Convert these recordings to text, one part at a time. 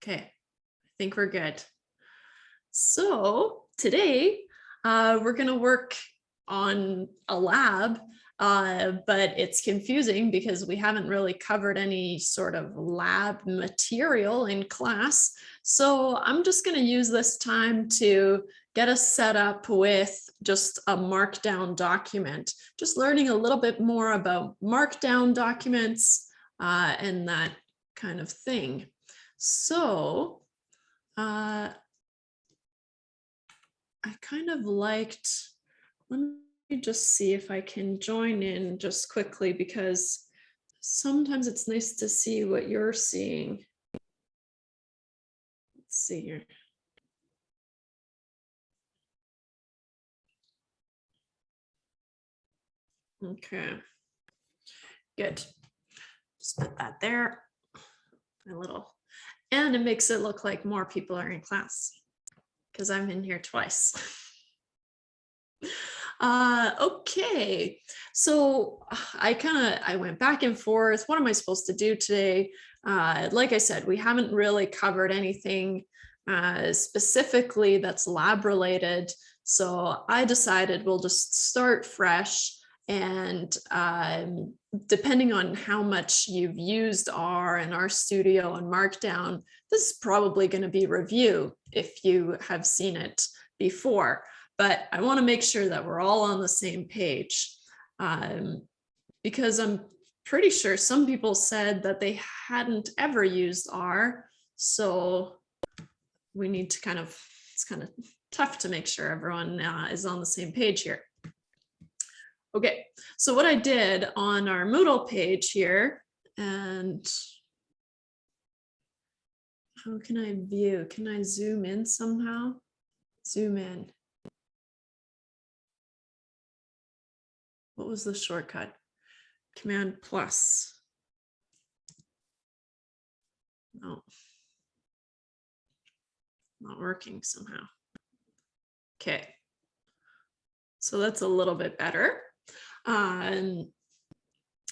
Okay, I think we're good. So today we're going to work on a lab, but it's confusing because we haven't really covered any sort of lab material in class. So I'm just going to use this time to get us set up with just a Markdown document, just learning a little bit more about Markdown documents and that kind of thing. So I kind of liked, let me just see if I can join in just quickly, because sometimes it's nice to see what you're seeing. Let's see here. Okay, good. Just put that there, a little, and it makes it look like more people are in class because I'm in here twice. Okay, so I went back and forth. What am I supposed to do today? Like I said, we haven't really covered anything specifically that's lab related. So I decided we'll just start fresh, and depending on how much you've used R and RStudio and Markdown, this is probably going to be review if you have seen it before. But I want to make sure that we're all on the same page, because I'm pretty sure some people said that they hadn't ever used R. So we need to it's kind of tough to make sure everyone is on the same page here. Okay, so what I did on our Moodle page here, and how can I view? Can I zoom in somehow? Zoom in. What was the shortcut? Command plus. No, not working somehow. Okay, so that's a little bit better.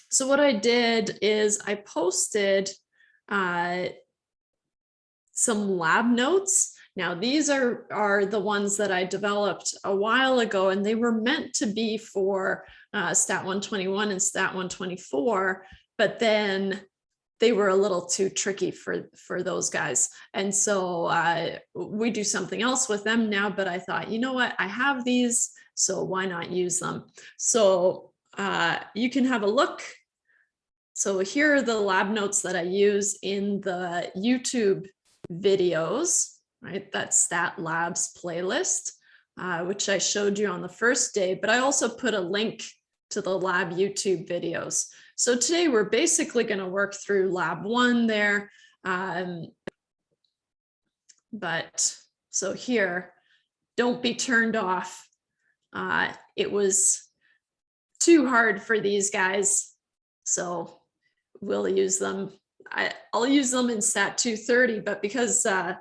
So what I did is I posted some lab notes. Now these are the ones that I developed a while ago, and they were meant to be for Stat 121 and Stat 124, but then they were a little too tricky for those guys. And so we do something else with them now, but I thought, you know what, I have these, so why not use them? So you can have a look. So here are the lab notes that I use in the YouTube videos, right? That's Stat Labs playlist, which I showed you on the first day, but I also put a link to the lab YouTube videos. So today we're basically going to work through lab 1 there. But so here, don't be turned off. It was too hard for these guys, so we'll use them. I'll use them in Stat 230, but because I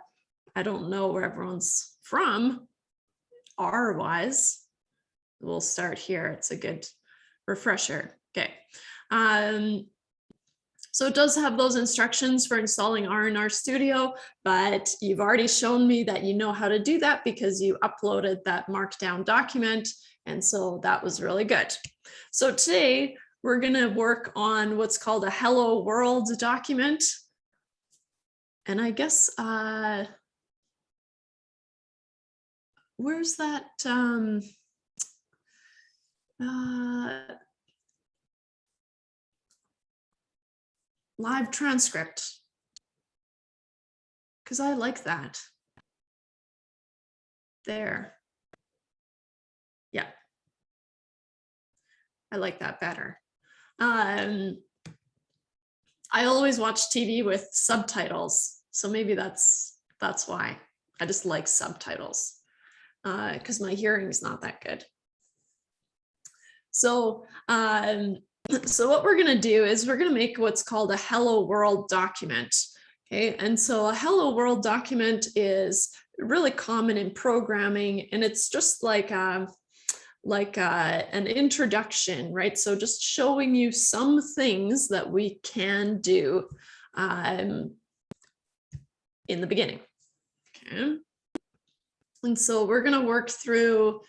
don't know where everyone's from, R-wise, we'll start here. It's a good refresher. Okay. So it does have those instructions for installing R in RStudio, but you've already shown me that you know how to do that because you uploaded that Markdown document. And so that was really good. So today we're going to work on what's called a Hello World document. And I guess, where's that? Live transcript, because I like that. There. Yeah. I like that better. I always watch TV with subtitles, so maybe that's why. I just like subtitles because my hearing is not that good. So so what we're going to do is we're going to make what's called a Hello World document. Okay, and so a Hello World document is really common in programming, and it's just like an introduction, right? So just showing you some things that we can do. in the beginning. Okay. And so we're going to work through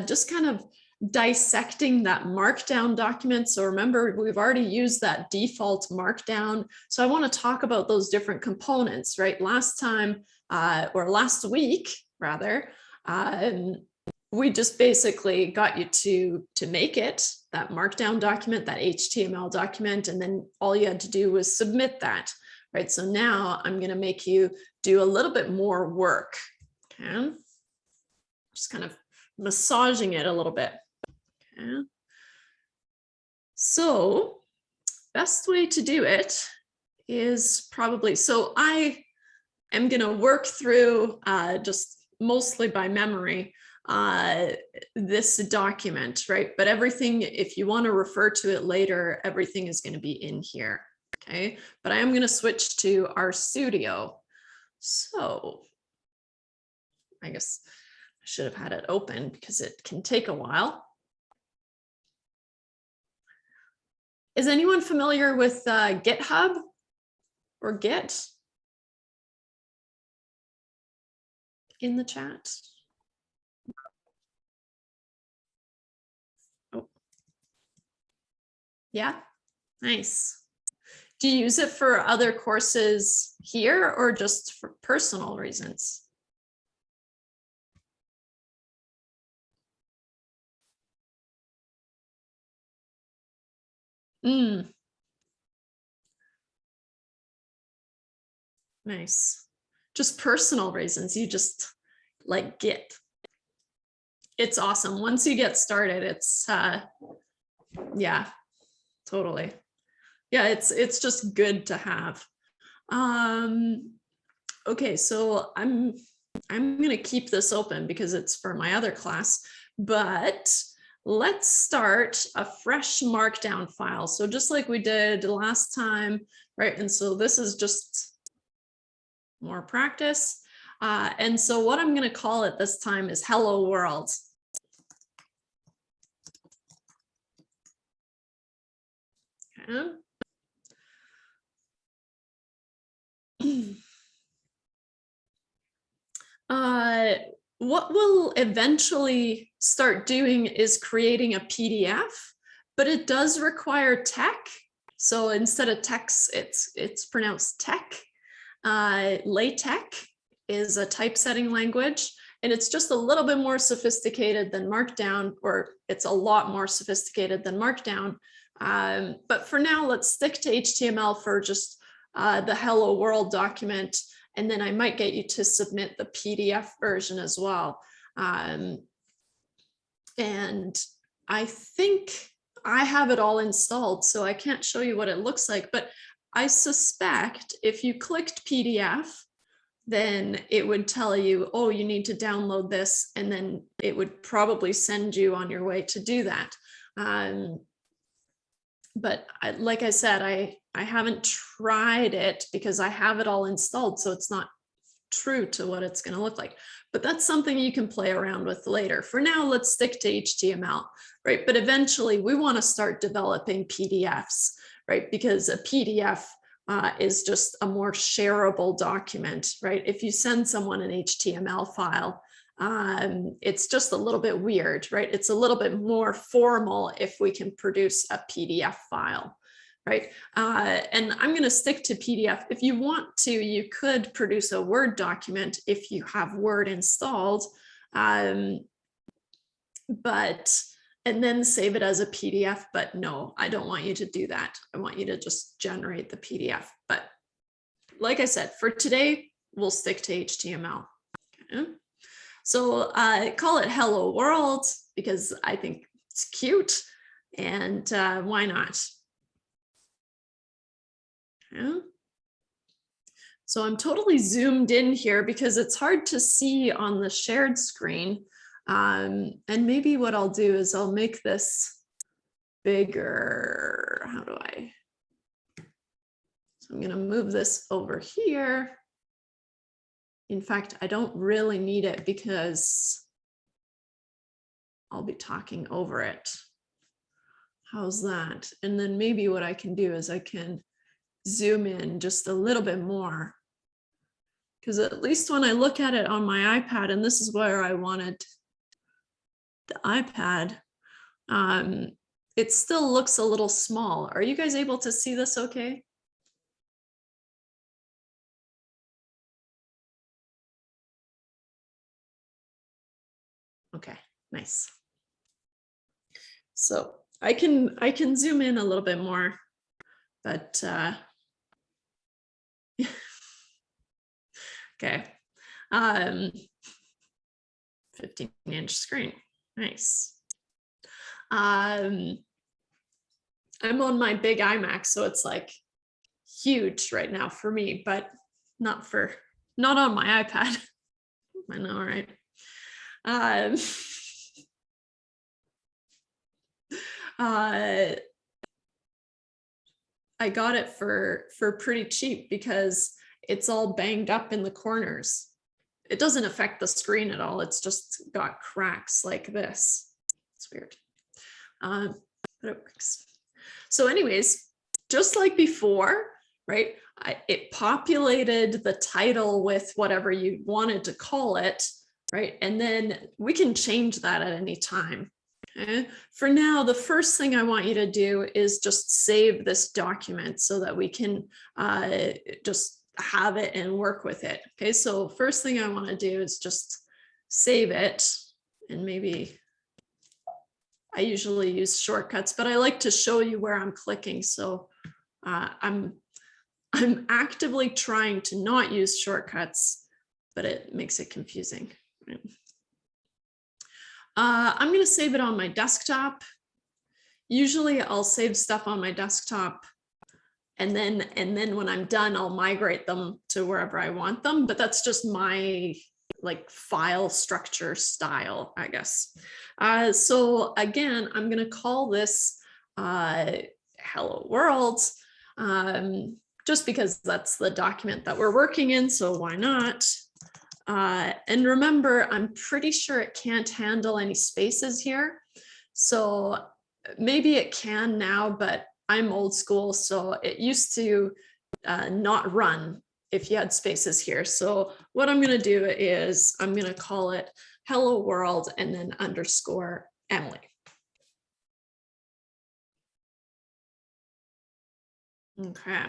just kind of dissecting that Markdown document. So remember, we've already used that default Markdown. So I want to talk about those different components, right? Last time, or last week, rather, we just basically got you to make it, that Markdown document, that HTML document, and then all you had to do was submit that, right? So now I'm going to make you do a little bit more work. Okay. Just kind of massaging it a little bit. Okay. So best way to do it is probably, so I am going to work through just mostly by memory this document, right? But everything, if you want to refer to it later, everything is going to be in here. Okay. But I am going to switch to our studio. So I guess I should have had it open because it can take a while. Is anyone familiar with GitHub or Git in the chat? Oh, yeah, nice. Do you use it for other courses here or just for personal reasons? Nice. Just personal reasons. You just like Git. It's awesome. Once you get started, it's yeah, totally. Yeah, it's just good to have. Okay, so I'm going to keep this open because it's for my other class, but let's start a fresh Markdown file. So just like we did last time, right? And so this is just more practice. And so what I'm going to call it this time is Hello World. Okay. What we'll eventually start doing is creating a PDF, but it does require tech. So instead of text, it's pronounced tech. LaTeX is a typesetting language, and it's just a little bit more sophisticated than Markdown, or it's a lot more sophisticated than Markdown. But for now, let's stick to HTML for just the Hello World document. And then I might get you to submit the PDF version as well. And I think I have it all installed, so I can't show you what it looks like, but I suspect if you clicked PDF, then it would tell you, oh, you need to download this, and then it would probably send you on your way to do that. But like I said, I haven't tried it because I have it all installed, so it's not true to what it's going to look like. But that's something you can play around with later. For now, let's stick to HTML, right? But eventually we want to start developing PDFs, right? Because a PDF is just a more shareable document, right? If you send someone an HTML file, it's just a little bit weird, right? It's a little bit more formal if we can produce a PDF file, right? And I'm going to stick to PDF. If you want to, you could produce a Word document if you have Word installed, and then save it as a PDF. But no, I don't want you to do that. I want you to just generate the PDF. But like I said, for today, we'll stick to HTML. Okay. So call it Hello World because I think it's cute, and why not? Okay. So I'm totally zoomed in here because it's hard to see on the shared screen. And maybe what I'll do is I'll make this bigger. How do I? So I'm going to move this over here. In fact, I don't really need it because I'll be talking over it. How's that? And then maybe what I can do is I can zoom in just a little bit more. because at least when I look at it on my iPad, and this is where I wanted the iPad, it still looks a little small. Are you guys able to see this okay? Okay, nice. So I can zoom in a little bit more, but okay. 15-inch screen, nice. I'm on my big iMac, so it's like huge right now for me, but not on my iPad. I know, right? I got it for pretty cheap because it's all banged up in the corners. It doesn't affect the screen at all. It's just got cracks like this. It's weird, but it works. So anyways, just like before, right? It populated the title with whatever you wanted to call it, right? And then we can change that at any time. Okay. For now, the first thing I want you to do is just save this document so that we can just have it and work with it. Okay, so first thing I want to do is just save it, and maybe I usually use shortcuts, but I like to show you where I'm clicking. So I'm actively trying to not use shortcuts, but it makes it confusing. Right? I'm going to save it on my desktop. Usually I'll save stuff on my desktop, and then when I'm done, I'll migrate them to wherever I want them. But that's just my like file structure style, I guess. So again, I'm going to call this Hello World, just because that's the document that we're working in. So why not? And remember, I'm pretty sure it can't handle any spaces here. So maybe it can now, but I'm old school. So it used to not run if you had spaces here. So what I'm going to do is I'm going to call it Hello World and then underscore Emily. Okay.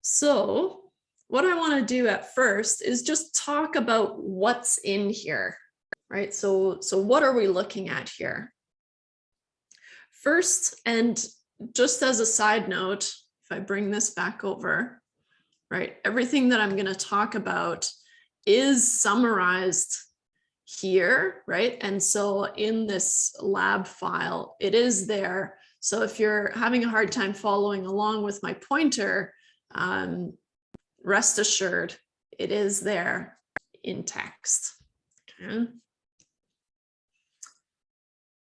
So what I want to do at first is just talk about what's in here, right? So what are we looking at here? First, and just as a side note, if I bring this back over, right, everything that I'm going to talk about is summarized here, right? And so in this lab file, it is there. So if you're having a hard time following along with my pointer, rest assured, it is there in text. Okay.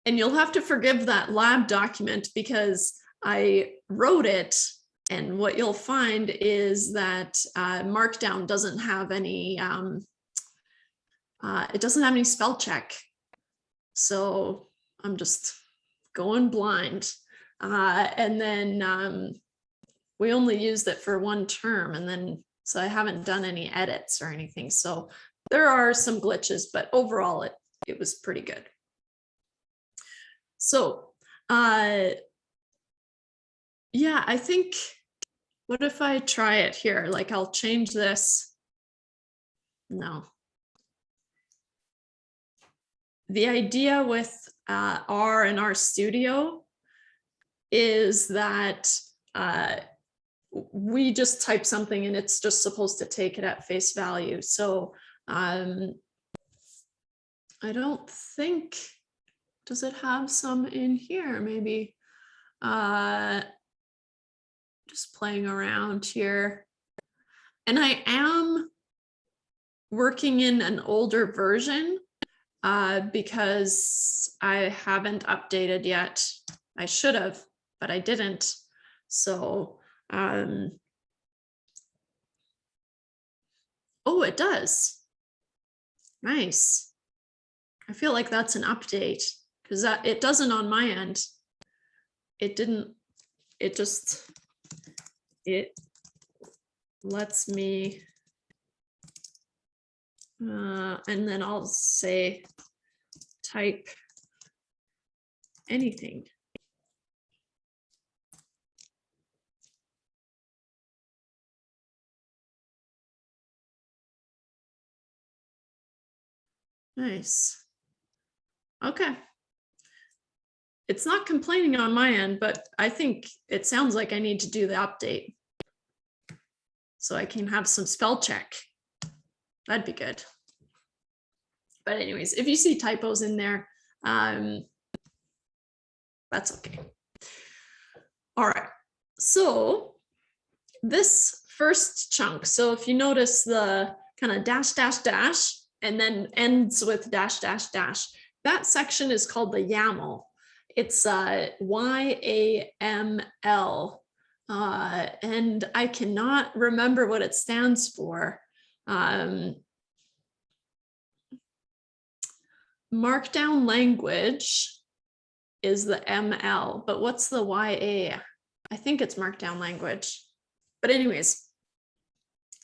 And you'll have to forgive that lab document because I wrote it, and what you'll find is that Markdown doesn't have any, it doesn't have any spell check. So I'm just going blind. And then we only used it for one term, and then so I haven't done any edits or anything. So there are some glitches, but overall it was pretty good. So yeah, I think, what if I try it here? Like I'll change this. No. The idea with R and RStudio is that we just type something and it's just supposed to take it at face value. So I don't think, does it have some in here? Maybe just playing around here. And I am working in an older version because I haven't updated yet. I should have, but I didn't. So oh, it does. Nice. I feel like that's an update because it doesn't on my end. It didn't, it lets me, and then I'll say type anything. Nice. Okay. It's not complaining on my end, but I think it sounds like I need to do the update so I can have some spell check. That'd be good. But anyways, if you see typos in there, that's okay. All right. So this first chunk, so if you notice the kind of dash, dash, dash, and then ends with dash, dash, dash, that section is called the YAML. It's YAML, and I cannot remember what it stands for. Markdown language is the ML, but what's the YA? I think it's Markdown language. But anyways,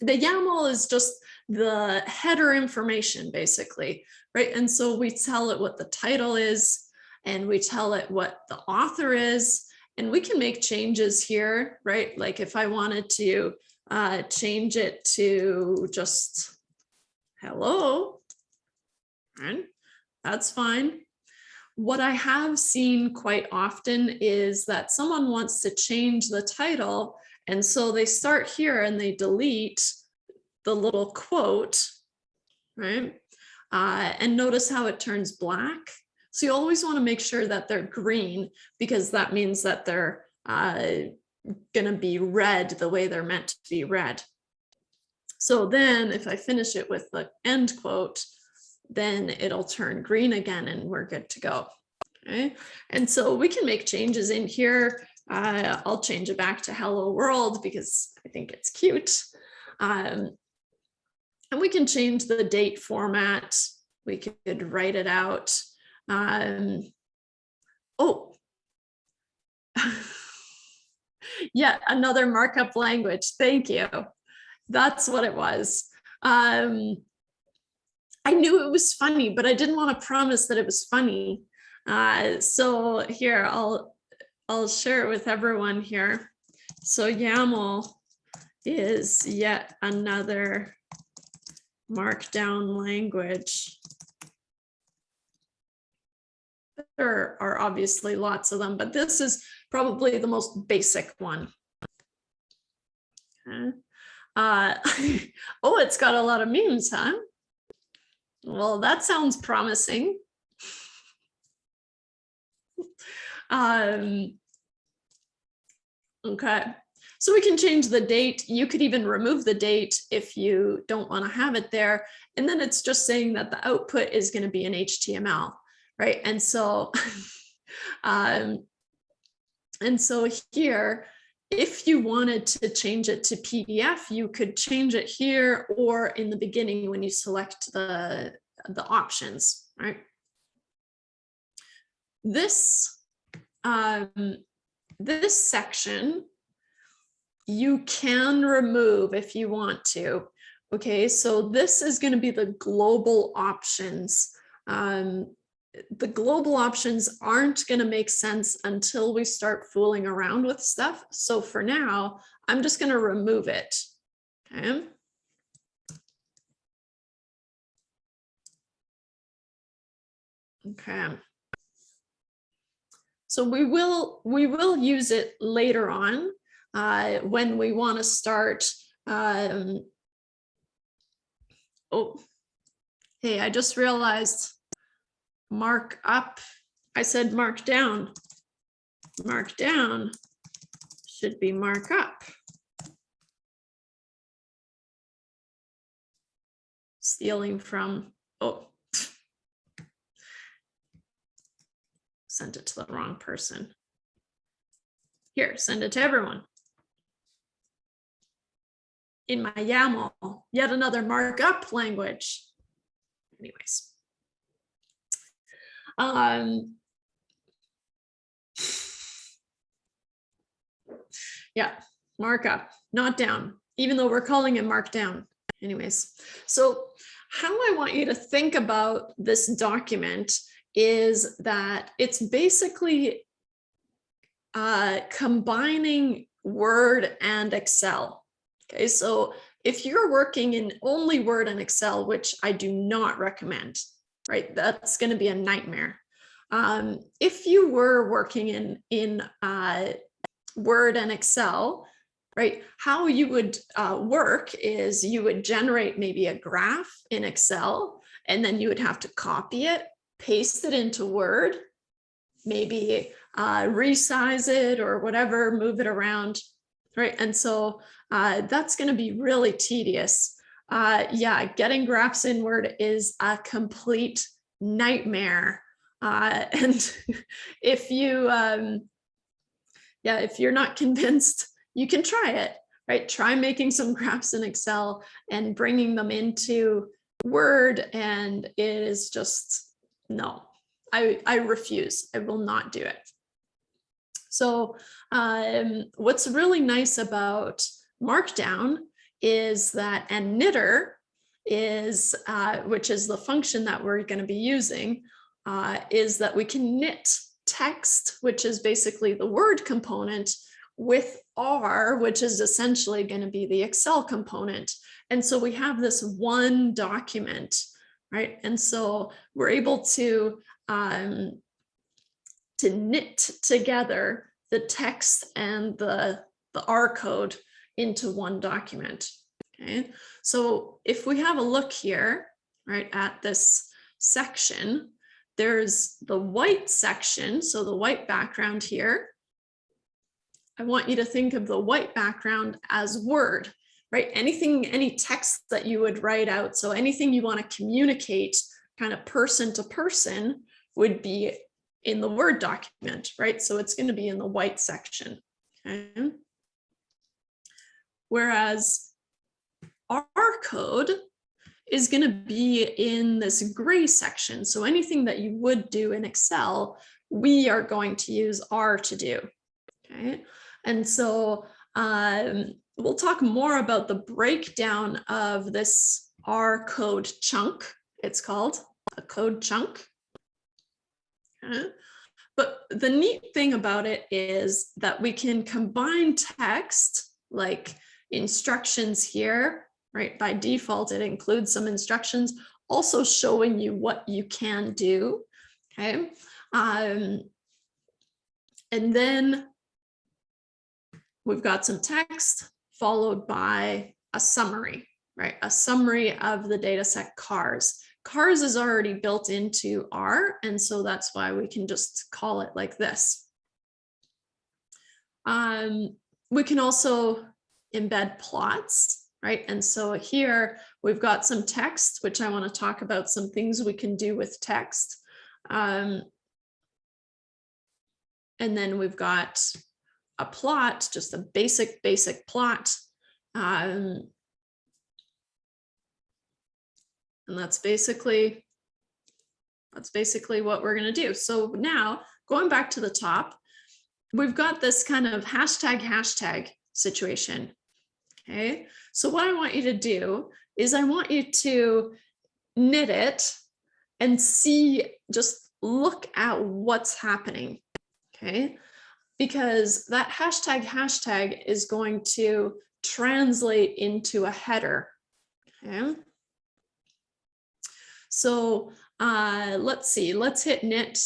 the YAML is just the header information, basically, right? And so we tell it what the title is, and we tell it what the author is, and we can make changes here, right? Like if I wanted to change it to just hello, right? That's fine. What I have seen quite often is that someone wants to change the title, and so they start here and they delete the little quote, right? And notice how it turns black. So you always want to make sure that they're green, because that means that they're going to be read the way they're meant to be read. So then if I finish it with the end quote, then it'll turn green again and we're good to go. Okay, and so we can make changes in here. I'll change it back to hello world because I think it's cute. And we can change the date format. We could write it out. Oh, yeah, another markup language. Thank you. That's what it was. I knew it was funny, but I didn't want to promise that it was funny. So here, I'll share it with everyone here. So YAML is yet another Markdown language. There are obviously lots of them, but this is probably the most basic one. Okay. Oh, it's got a lot of memes, huh? Well, that sounds promising. Okay, so we can change the date. You could even remove the date if you don't want to have it there. And then it's just saying that the output is going to be in HTML, right? And so, here, if you wanted to change it to PDF, you could change it here or in the beginning when you select the options, right? This section you can remove if you want to. Okay, so this is going to be the global options. The global options aren't going to make sense until we start fooling around with stuff. So for now, I'm just going to remove it. Okay. Okay. So we will use it later on when we want to start. Oh, hey, I just realized mark up. I said mark down. Mark down should be mark up. Stealing from, oh, sent it to the wrong person. Here, send it to everyone. In my YAML, yet another markup language. Anyways. Yeah, markup, not down, even though we're calling it Markdown. Anyways, so how I want you to think about this document is that it's basically combining Word and Excel. Okay, so if you're working in only Word and Excel, which I do not recommend, right, that's going to be a nightmare. If you were working in Word and Excel, right, how you would work is you would generate maybe a graph in Excel, and then you would have to copy it, paste it into Word, maybe resize it or whatever, move it around, right? And so that's going to be really tedious. Yeah, getting graphs in Word is a complete nightmare. And if you, yeah, if you're not convinced, you can try it, right? Try making some graphs in Excel and bringing them into Word, and it is just, no, I refuse. I will not do it. So what's really nice about Markdown is that, and knitter is, which is the function that we're going to be using, is that we can knit text, which is basically the Word component, with R, which is essentially going to be the Excel component. And so we have this one document, right? And so we're able to knit together the text and the R code into one document. Okay, so if we have a look here, right, at this section, there's the white section, so the white background here. I want you to think of the white background as Word, right? Anything, any text that you would write out, so anything you want to communicate kind of person to person would be in the Word document, right? So it's going to be in the white section. Okay. Whereas our code is going to be in this gray section. So anything that you would do in Excel, we are going to use R to do. Okay. And so we'll talk more about the breakdown of this R code chunk. It's called a code chunk. Okay. But the neat thing about it is that we can combine text like instructions here, right? By default, it includes some instructions, also showing you what you can do. Okay. And then we've got some text followed by a summary, right? A summary of the data set cars. Cars is already built into R, and so that's why we can just call it like this. We can also embed plots, right? And so here we've got some text, which I want to talk about some things we can do with text. And then we've got a plot, just a basic plot. And that's basically what we're going to do. So now going back to the top, we've got this kind of hashtag situation. Okay, so what I want you to do is I want you to knit it and see, just look at what's happening. Okay, because that hashtag is going to translate into a header. Okay. So let's see, let's hit knit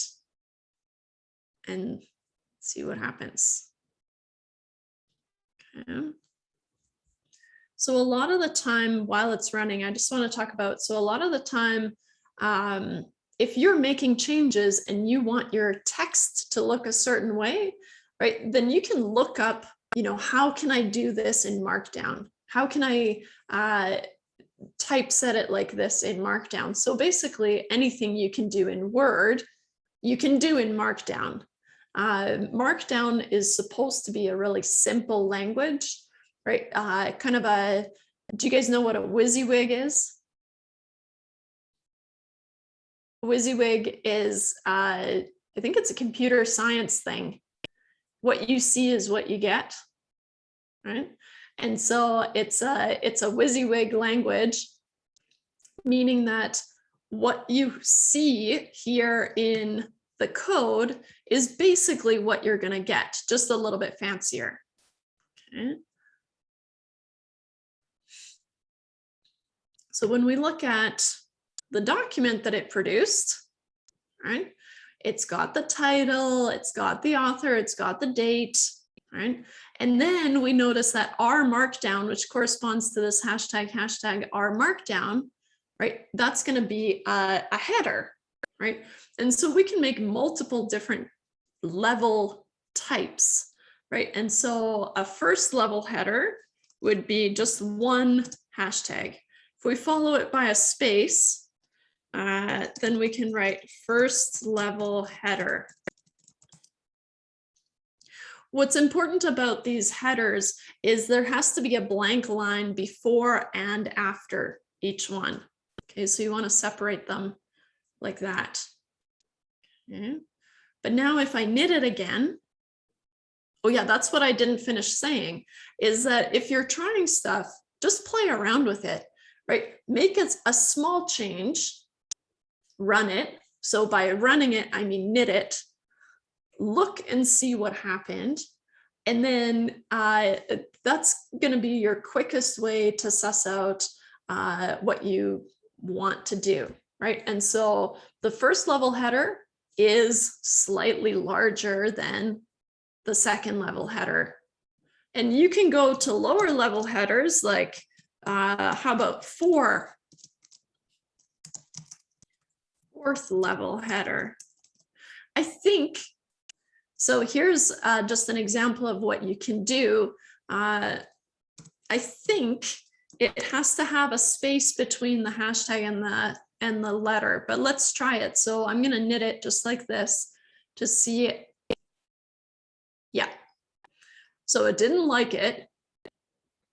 and see what happens. Okay. So a lot of the time while it's running, I just want to talk about, so a lot of the time, if you're making changes and you want your text to look a certain way, right, then you can look up, you know, how can I do this in Markdown? How can I typeset it like this in Markdown? So basically anything you can do in Word, you can do in Markdown. Markdown is supposed to be a really simple language, right? Kind of a, do you guys know what a WYSIWYG is? WYSIWYG is, I think it's a computer science thing. What you see is what you get, right? And so it's a WYSIWYG language, meaning that what you see here in the code is basically what you're going to get, just a little bit fancier. Okay. So when we look at the document that it produced, right, it's got the title, it's got the author, it's got the date, right? And then we notice that our markdown, which corresponds to this hashtag our markdown, right? That's going to be a header, right? And so we can make multiple different level types, right? And so a first level header would be just one hashtag. If we follow it by a space, then we can write first level header. What's important about these headers is there has to be a blank line before and after each one. Okay, so you want to separate them like that. Okay. But now if I knit it again, oh yeah, that's what I didn't finish saying, is that if you're trying stuff, just play around with it, right? Make it a small change, run it. So by running it, I mean knit it, look and see what happened. And then that's going to be your quickest way to suss out what you want to do, right? And so the first level header is slightly larger than the second level header. And you can go to lower level headers, like how about fourth level header? I think, so here's just an example of what you can do. I think it has to have a space between the hashtag and the letter, but let's try it. So I'm going to knit it just like this to see it. Yeah. So it didn't like it.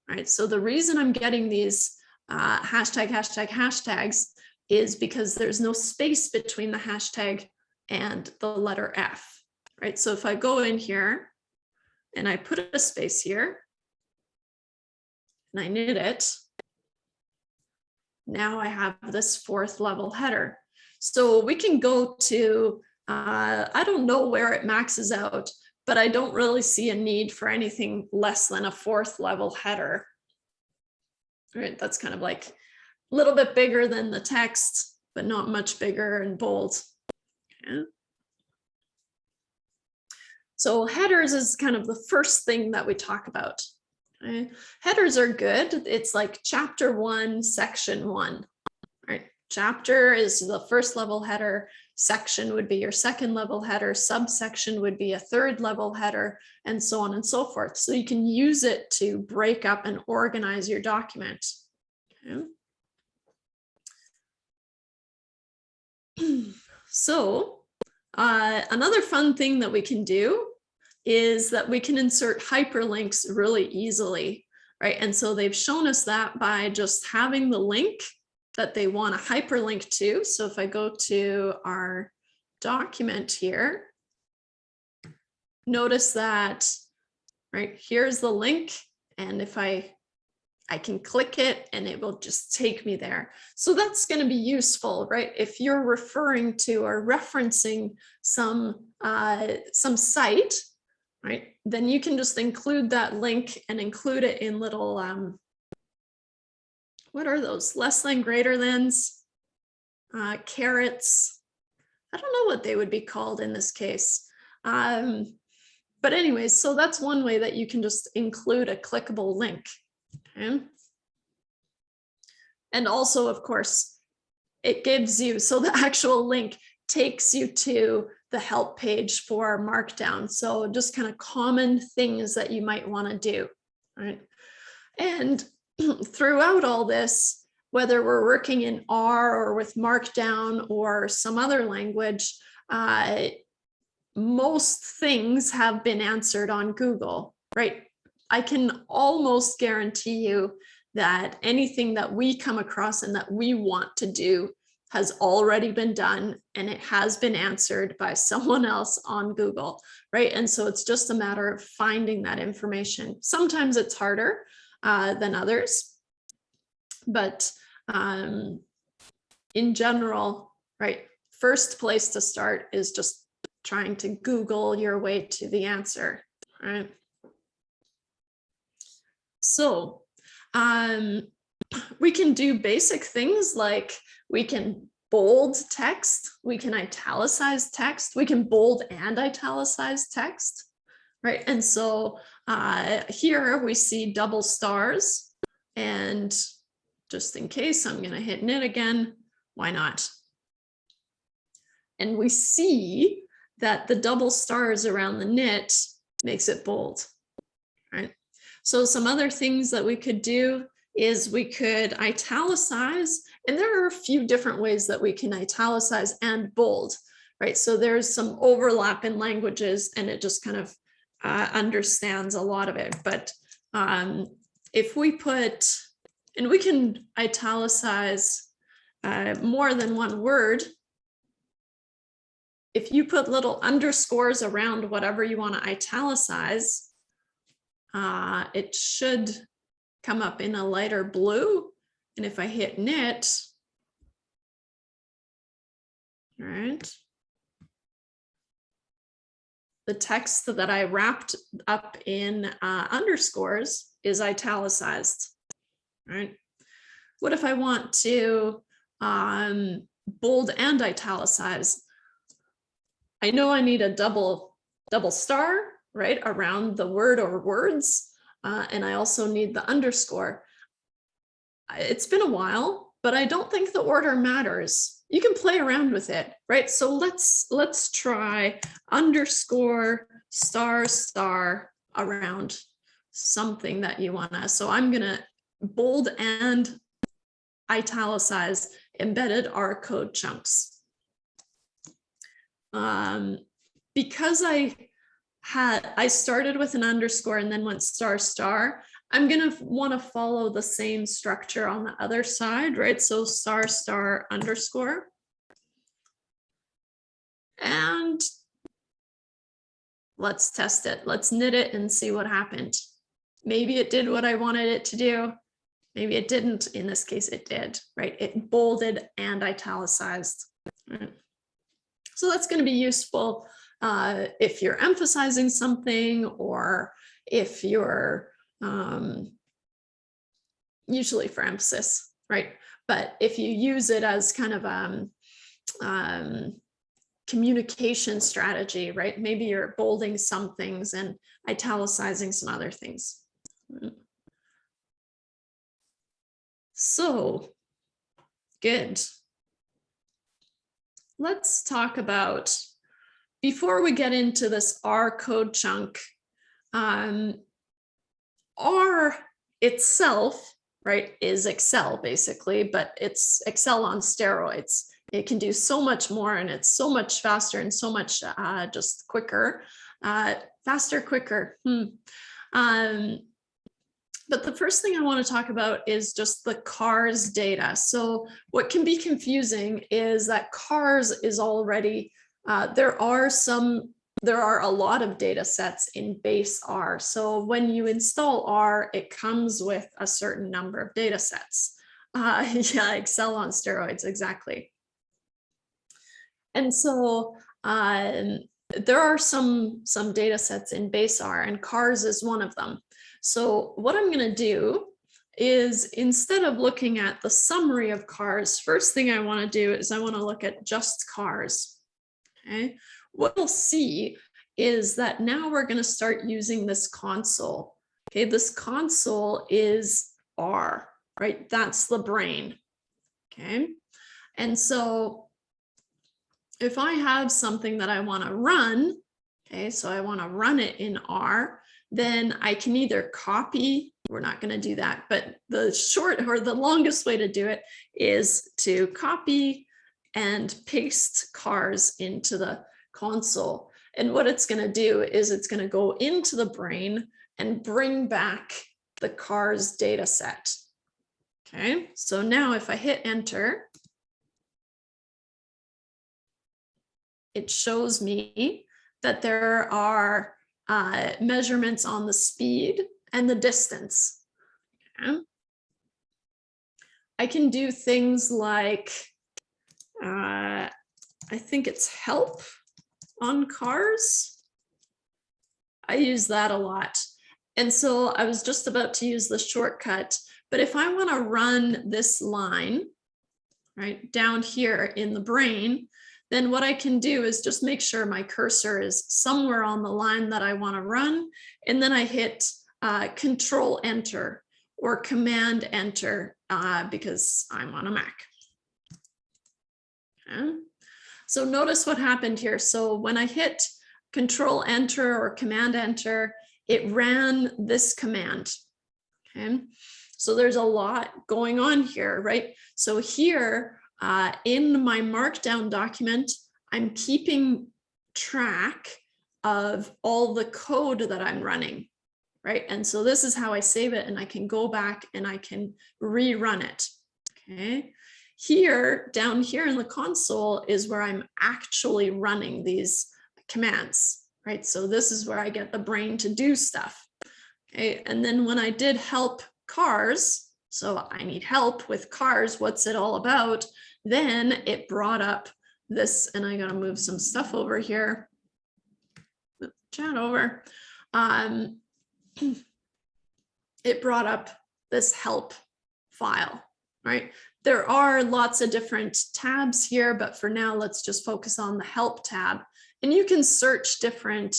Right. So the reason I'm getting these hashtags is because there's no space between the hashtag and the letter F. Right. So if I go in here and I put a space here and I knit it, now I have this fourth level header. So we can go to, I don't know where it maxes out, but I don't really see a need for anything less than a fourth level header. Right, that's kind of like a little bit bigger than the text, but not much bigger and bold. Okay. So headers is kind of the first thing that we talk about. Okay. Headers are good. It's like chapter 1, section 1. Right. Chapter is the first level header. Section would be your second level header. Subsection would be a third level header, and so on and so forth. So you can use it to break up and organize your document. Okay. So another fun thing that we can do is that we can insert hyperlinks really easily, right? And so they've shown us that by just having the link that they want to hyperlink to. So if I go to our document here, notice that, right, here's the link. And if I can click it and it will just take me there. So that's going to be useful, right? If you're referring to or referencing some site, right, then you can just include that link and include it in little, what are those? Less than, greater thans, carets. I don't know what they would be called in this case. But anyways, so that's one way that you can just include a clickable link. Okay. And also, of course, it gives you, so the actual link takes you to the help page for Markdown. So just kind of common things that you might want to do, right? And throughout all this, whether we're working in R or with Markdown or some other language, most things have been answered on Google, right? I can almost guarantee you that anything that we come across and that we want to do has already been done and it has been answered by someone else on Google, right? And so it's just a matter of finding that information. Sometimes it's harder than others, but in general, right, first place to start is just trying to Google your way to the answer, right? So we can do basic things like we can bold text, we can italicize text, we can bold and italicize text, right? And so here we see double stars, and just in case, I'm going to hit knit again. Why not? And we see that the double stars around the knit makes it bold, right? So some other things that we could do is we could italicize, and there are a few different ways that we can italicize and bold, right? So there's some overlap in languages, and it just kind of understands a lot of it. But if we put, and we can italicize more than one word. If you put little underscores around whatever you want to italicize, it should come up in a lighter blue. And if I hit knit, all right, the text that I wrapped up in underscores is italicized, right? What if I want to bold and italicize? I know I need a double star, right, around the word or words, and I also need the underscore. It's been a while, but I don't think the order matters. You can play around with it, right? So let's try underscore star star around something that you wanna. So I'm gonna bold and italicize embedded R code chunks. Because I started with an underscore and then went star star, I'm gonna want to follow the same structure on the other side, right? So star star underscore. And let's test it. Let's knit it and see what happened. Maybe it did what I wanted it to do. Maybe it didn't. In this case, it did, right? It bolded and italicized. Right? So that's going to be useful if you're emphasizing something, or if you're usually for emphasis, right? But if you use it as kind of communication strategy, right? Maybe you're bolding some things and italicizing some other things. So good. Let's talk about, before we get into this R code chunk, R itself, right, is Excel basically, but it's Excel on steroids. It can do so much more, and it's so much faster and so much just quicker, faster, quicker. But the first thing I want to talk about is just the cars data. So what can be confusing is that cars is already, there are a lot of data sets in base R. So when you install R, it comes with a certain number of data sets. Yeah, Excel on steroids, exactly. And so there are some data sets in base R, and cars is one of them. So what I'm going to do is, instead of looking at the summary of cars, first thing I want to do is I want to look at just cars. Okay, what we'll see is that now we're going to start using this console. Okay, this console is R, right? That's the brain. Okay, and so if I have something that I want to run, okay, so I want to run it in R, then I can either copy, we're not going to do that, but the short or the longest way to do it is to copy and paste cars into the console. And what it's going to do is it's going to go into the brain and bring back the cars data set. Okay, so now if I hit enter, it shows me that there are measurements on the speed and the distance. Okay. I can do things like, I think it's help on cars. I use that a lot. And so I was just about to use the shortcut, but if I want to run this line, right, down here in the brain, then what I can do is just make sure my cursor is somewhere on the line that I want to run. And then I hit Control Enter or Command Enter because I'm on a Mac. Okay. So notice what happened here. So when I hit Control Enter or Command Enter, it ran this command. Okay. So there's a lot going on here, right? So here in my Markdown document, I'm keeping track of all the code that I'm running, right? And so this is how I save it, and I can go back and I can rerun it. Okay. Here, down here in the console is where I'm actually running these commands, right? So this is where I get the brain to do stuff. Okay. And then when I did help cars, so I need help with cars, what's it all about? Then it brought up this, and I gotta move some stuff over here. Move the chat over. It brought up this help file, right? There are lots of different tabs here, but for now, let's just focus on the help tab. And you can search different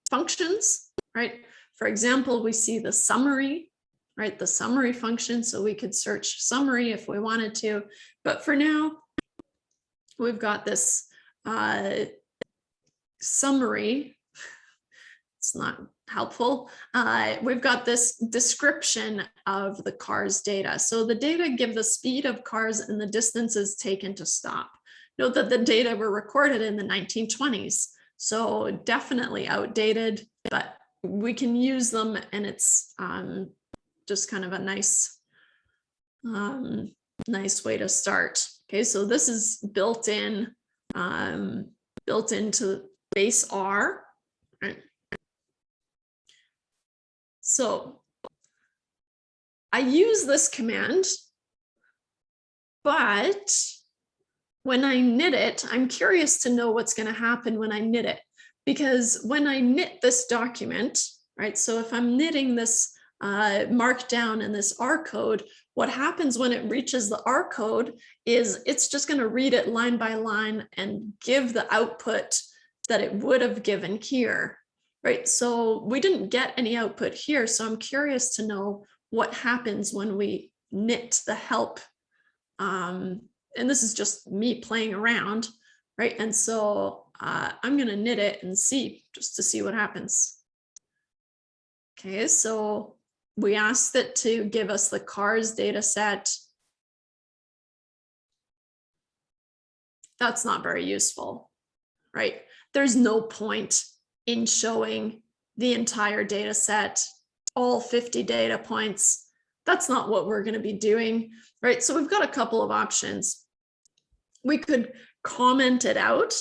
functions, right? For example, we see the summary, right? The summary function. So we could search summary if we wanted to, but for now, we've got this summary. It's not helpful. We've got this description of the car's data. So the data give the speed of cars and the distances taken to stop. Note that the data were recorded in the 1920s. So definitely outdated, but we can use them, and it's just kind of a nice way to start. Okay, so this is built into base R. Right? So I use this command, but when I knit it, I'm curious to know what's going to happen when I knit it, because when I knit this document, right? So if I'm knitting this Markdown and this R code, what happens when it reaches the R code is it's just going to read it line by line and give the output that it would have given here, right? So we didn't get any output here. So I'm curious to know what happens when we knit the help. And this is just me playing around, right? And so I'm going to knit it and see, just to see what happens. Okay, so we asked it to give us the cars data set. That's not very useful, right? There's no point in showing the entire data set, all 50 data points. That's not what we're going to be doing, right? So we've got a couple of options. We could comment it out,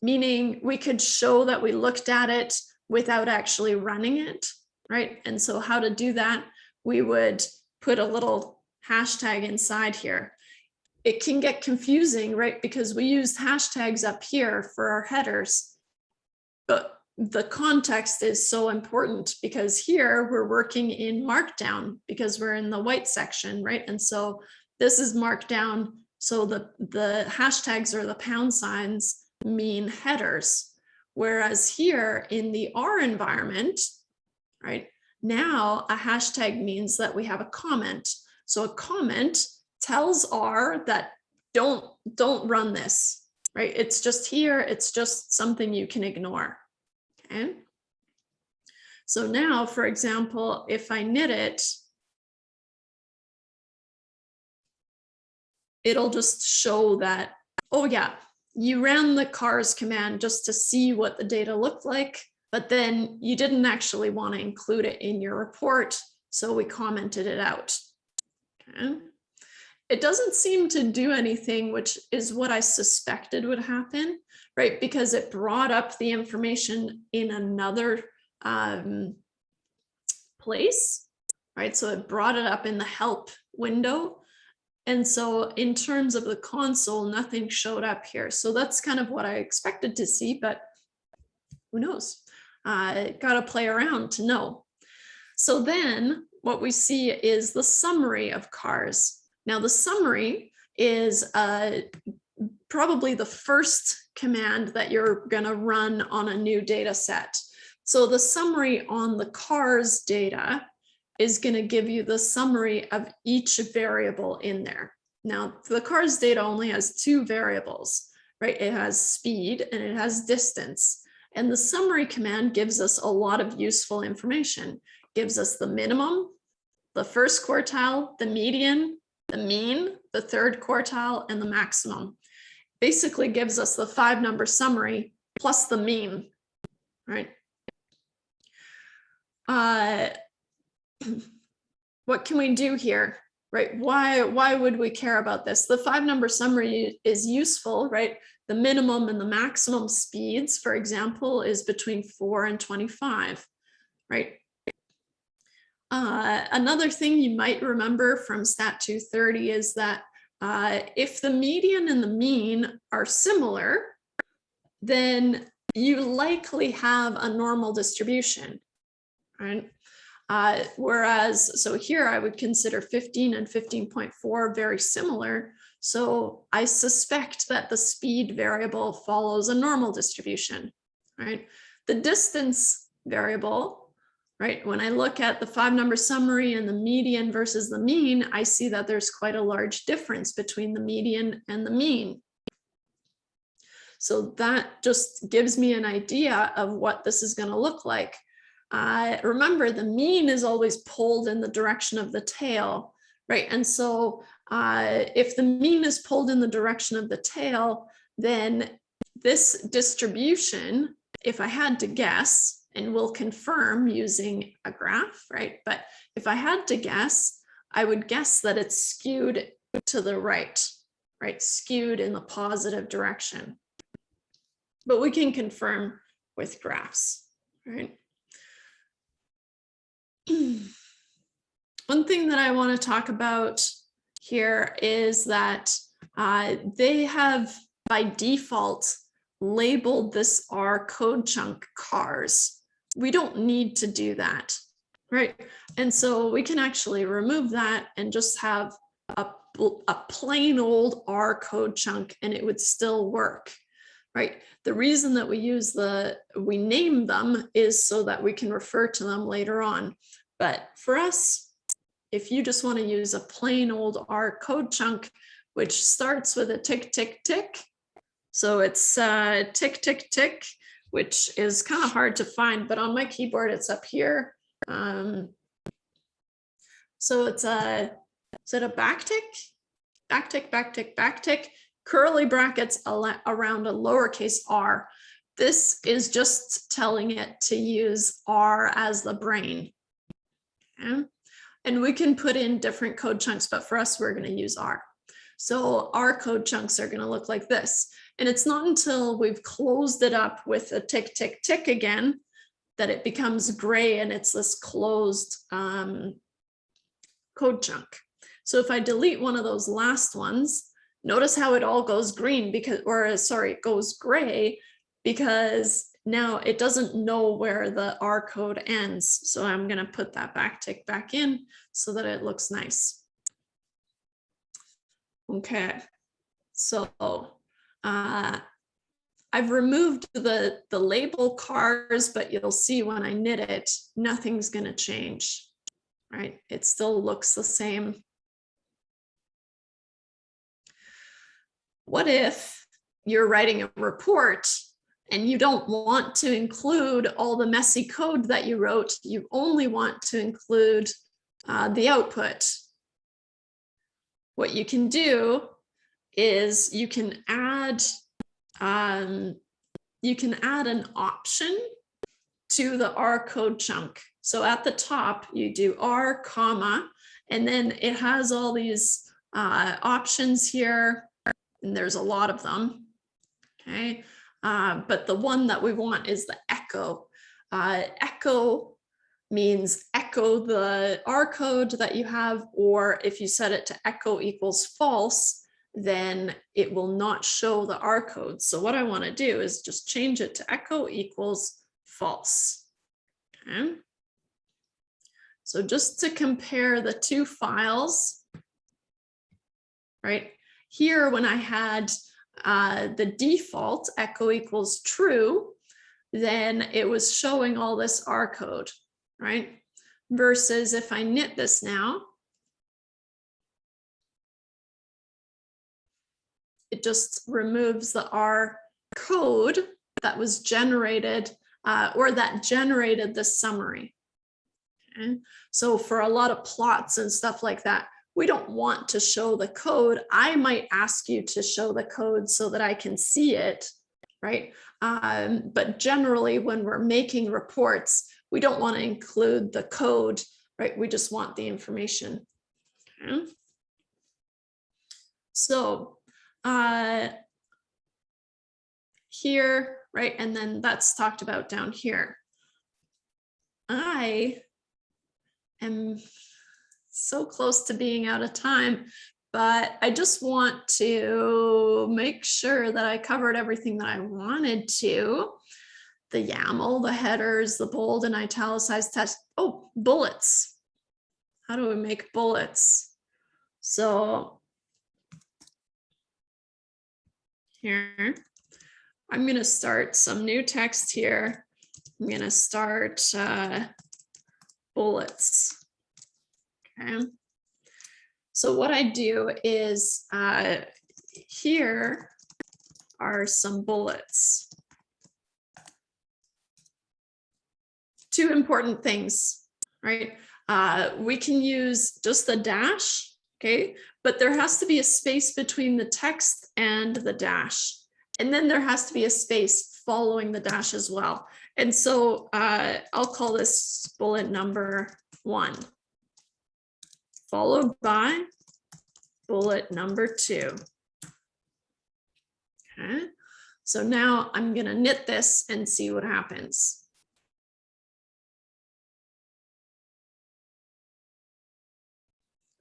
meaning we could show that we looked at it without actually running it, right? And so how to do that, we would put a little hashtag inside here. It can get confusing, right? Because we used hashtags up here for our headers, but the context is so important because here we're working in Markdown because we're in the white section, right? And so this is Markdown. So the hashtags or the pound signs mean headers. Whereas here in the R environment, right, now a hashtag means that we have a comment. So a comment tells R that don't run this, right? It's just here, it's just something you can ignore, okay? So now, for example, if I knit it, it'll just show that, oh yeah, you ran the cars command just to see what the data looked like, but then you didn't actually want to include it in your report, so we commented it out. Okay. it doesn't seem to do anything, which is what I suspected would happen, right? Because it brought up the information in another place, right? So it brought it up in the help window. And so in terms of the console, nothing showed up here. So that's kind of what I expected to see, but who knows? Got to play around to know. So then what we see is the summary of cars. Now the summary is probably the first command that you're going to run on a new data set. So the summary on the cars data is going to give you the summary of each variable in there. Now, the cars data only has two variables, right? It has speed and it has distance. And the summary command gives us a lot of useful information. Gives us the minimum, the first quartile, the median, the mean, the third quartile, and the maximum. Basically gives us the 5-number summary plus the mean, right? What can we do here, right? Why would we care about this? The 5-number summary is useful, right? The minimum and the maximum speeds, for example, is between 4 and 25, right? Another thing you might remember from Stat 230 is that if the median and the mean are similar, then you likely have a normal distribution, right? Whereas, so here I would consider 15 and 15.4 very similar. So I suspect that the speed variable follows a normal distribution, right? The distance variable, right? When I look at the 5-number summary and the median versus the mean, I see that there's quite a large difference between the median and the mean. So that just gives me an idea of what this is going to look like. Remember, the mean is always pulled in the direction of the tail, right? And so if the mean is pulled in the direction of the tail, then this distribution, if I had to guess, and we'll confirm using a graph, right? But if I had to guess, I would guess that it's skewed to the right, right? Skewed in the positive direction. But we can confirm with graphs, right? One thing that I want to talk about here is that they have by default labeled this R code chunk cars. We don't need to do that, right? And so we can actually remove that and just have a plain old R code chunk and it would still work, right? The reason that we name them is so that we can refer to them later on. But for us, if you just want to use a plain old R code chunk, which starts with a tick, tick, tick. So it's tick, tick, tick, which is kind of hard to find, but on my keyboard, it's up here. So it's is it a backtick? Backtick, backtick, backtick, curly brackets around a lowercase r. This is just telling it to use R as the brain. Okay? And we can put in different code chunks, but for us, we're going to use R. So our code chunks are going to look like this. And it's not until we've closed it up with a tick, tick, tick again that it becomes gray and it's this closed code chunk. So if I delete one of those last ones, notice how it all goes green because, or sorry, it goes gray because now it doesn't know where the R code ends. So I'm going to put that backtick back in so that it looks nice. Okay, so I've removed the label cars, but you'll see when I knit it, nothing's going to change, right? It still looks the same. What if you're writing a report and you don't want to include all the messy code that you wrote? You only want to include the output. What you can do is you can add an option to the R code chunk. So at the top, you do R, comma, and then it has all these options here, and there's a lot of them. Okay, but the one that we want is the echo. Echo means echo the R code that you have, or if you set it to echo equals false, then it will not show the R code. So what I want to do is just change it to echo equals false. Okay. So just to compare the two files, right here, when I had the default echo equals true, then it was showing all this R code, right? Versus if I knit this now, it just removes the R code that was generated or that generated the summary. Okay? So for a lot of plots and stuff like that, we don't want to show the code. I might ask you to show the code so that I can see it, right? But generally, when we're making reports, we don't want to include the code, right? We just want the information. Okay. So here, right, and then that's talked about down here. I am so close to being out of time, but I just want to make sure that I covered everything that I wanted to. The YAML, the headers, the bold and italicized text. Oh, bullets. How do we make bullets? So here, I'm going to start some new text here. I'm going to start bullets. Okay. So what I do is here are some bullets. Two important things, right? We can use just the dash, okay? But there has to be a space between the text and the dash. And then there has to be a space following the dash as well. And so I'll call this bullet number 1, followed by bullet number 2. Okay, so now I'm going to knit this and see what happens.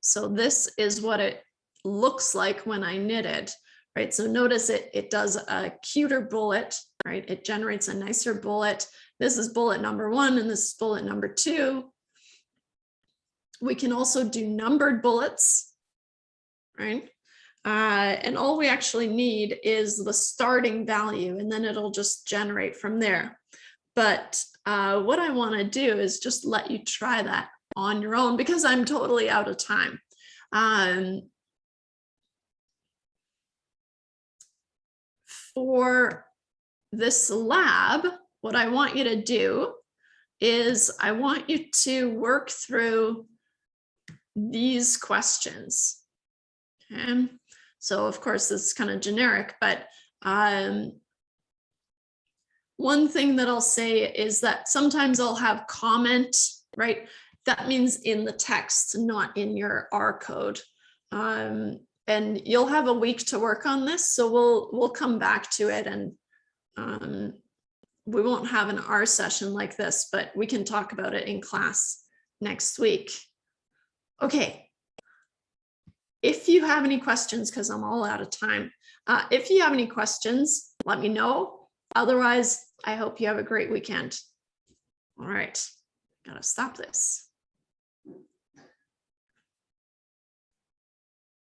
So this is what it looks like when I knit it, right? So notice it does a cuter bullet, right? It generates a nicer bullet. This is bullet number 1 and this is bullet number 2. We can also do numbered bullets, right? And all we actually need is the starting value, and then it'll just generate from there. But what I want to do is just let you try that on your own because I'm totally out of time. For this lab, what I want you to do is I want you to work through these questions. Okay. So of course, this is kind of generic, but one thing that I'll say is that sometimes I'll have comment, right? That means in the text, not in your R code. And you'll have a week to work on this. So we'll come back to it, and we won't have an R session like this, but we can talk about it in class next week. Okay. If you have any questions, because I'm all out of time, if you have any questions, let me know. Otherwise, I hope you have a great weekend. All right, gotta stop this.